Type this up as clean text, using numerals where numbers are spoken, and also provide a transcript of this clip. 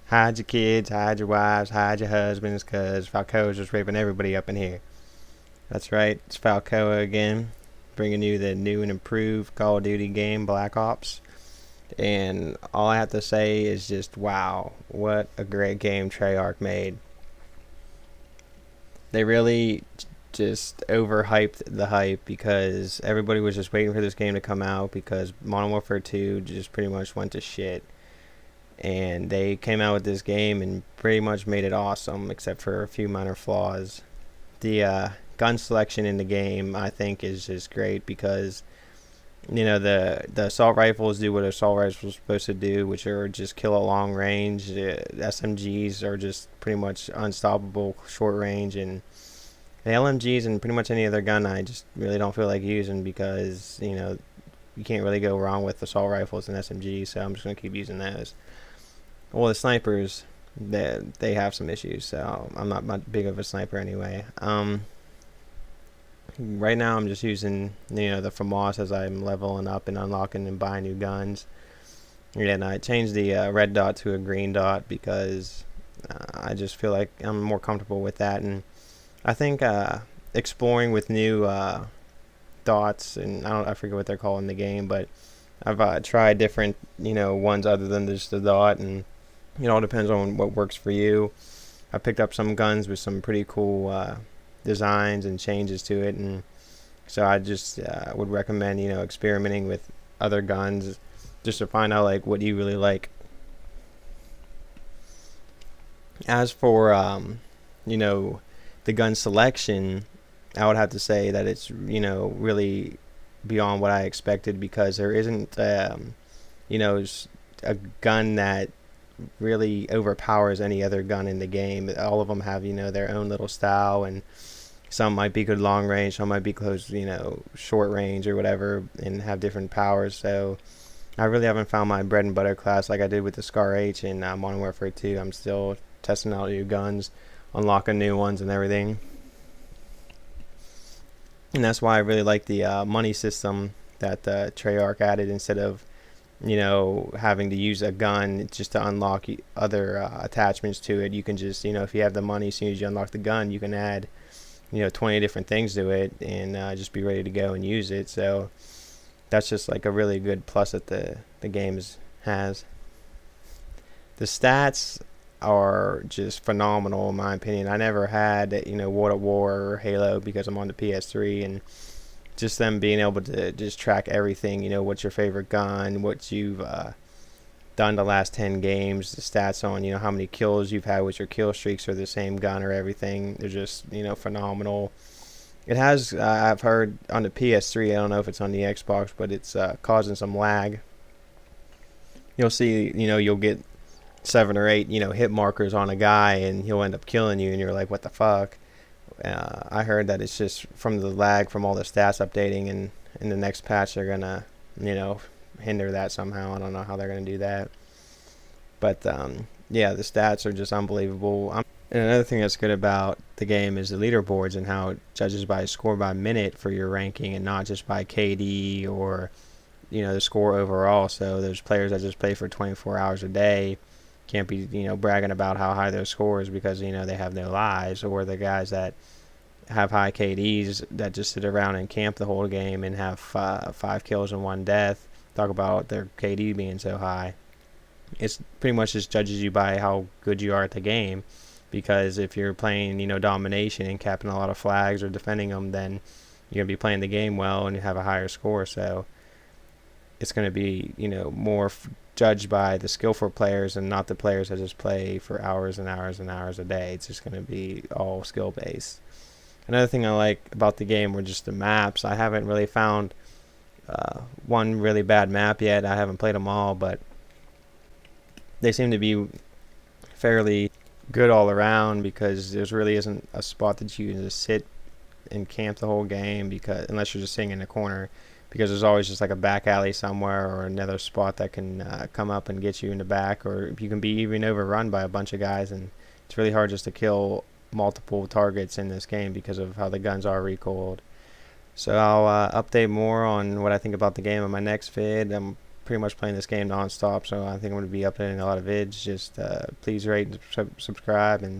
Hide your kids, hide your wives, hide your husbands, because Falcoa's just raping everybody up in here. That's right, it's Falcoa again, bringing you the new and improved Call of Duty game, Black Ops. And all I have to say is just wow, what a great game Treyarch made. They really just overhyped the hype because everybody was just waiting for this game to come out because Modern Warfare 2 just pretty much went to shit. And they came out with this game and pretty much made it awesome except for a few minor flaws. The gun selection in the game I think is just great because the assault rifles do what assault rifles are supposed to do, which are just kill at long range. SMGs are just pretty much unstoppable short range, and the LMGs and pretty much any other gun I just really don't feel like using because you can't really go wrong with assault rifles and SMGs, so I'm just gonna keep using those. Well, the snipers, they have some issues, so I'm not big of a sniper anyway. Right now I'm just using the FAMAS as I'm leveling up and unlocking and buying new guns. And I changed the red dot to a green dot because I just feel like I'm more comfortable with that. And I think exploring with new dots, and I forget what they're called in the game, but I've tried different ones other than just the dot, and it all depends on what works for you. I picked up some guns with some pretty cool designs and changes to it, and so I just would recommend experimenting with other guns just to find out like what you really like. As for the gun selection, I would have to say that it's really beyond what I expected because there isn't a gun that really overpowers any other gun in the game. All of them have their own little style, and some might be good long range, some might be close short range or whatever, and have different powers. So I really haven't found my bread and butter class like I did with the Scar H and Modern Warfare 2. I'm still testing out new guns, unlocking new ones and everything, and that's why I really like the money system that Treyarch added. Instead of having to use a gun just to unlock other attachments to it, you can just if you have the money, as soon as you unlock the gun, you can add 20 different things to it and just be ready to go and use it. So that's just like a really good plus that the game has. The stats are just phenomenal in my opinion. I never had World at War or Halo because I'm on the PS3, and just them being able to just track everything, what's your favorite gun, what you've done the last 10 games, the stats on how many kills you've had with your kill streaks or the same gun or everything. They're just phenomenal. It has I've heard on the PS3, I don't know if it's on the Xbox, but it's causing some lag. You'll see you'll get 7 or 8 hit markers on a guy and he'll end up killing you, and you're like, what the fuck. I heard that it's just from the lag from all the stats updating, and in the next patch they're gonna hinder that somehow. I don't know how they're gonna do that, but yeah, the stats are just unbelievable. And another thing that's good about the game is the leaderboards and how it judges by score by minute for your ranking and not just by KD or the score overall. So there's players that just play for 24 hours a day, can't be bragging about how high their score is because they have no lives, or the guys that have high KDs that just sit around and camp the whole game and have 5 kills and 1 death. Talk about their KD being so high. It's pretty much just judges you by how good you are at the game, because if you're playing domination and capping a lot of flags or defending them, then you're gonna be playing the game well and you have a higher score. So it's gonna be more judged by the skillful players and not the players that just play for hours and hours and hours a day. It's just gonna be all skill based. Another thing I like about the game were just the maps. I haven't really found one really bad map yet. I haven't played them all, but they seem to be fairly good all around because there really isn't a spot that you can just sit and camp the whole game, because unless you're just sitting in a corner, because there's always just like a back alley somewhere or another spot that can come up and get you in the back, or you can be even overrun by a bunch of guys, and it's really hard just to kill multiple targets in this game because of how the guns are recoiled. So I'll update more on what I think about the game in my next vid. I'm pretty much playing this game non-stop, so I think I'm going to be uploading a lot of vids. Just please rate and subscribe, and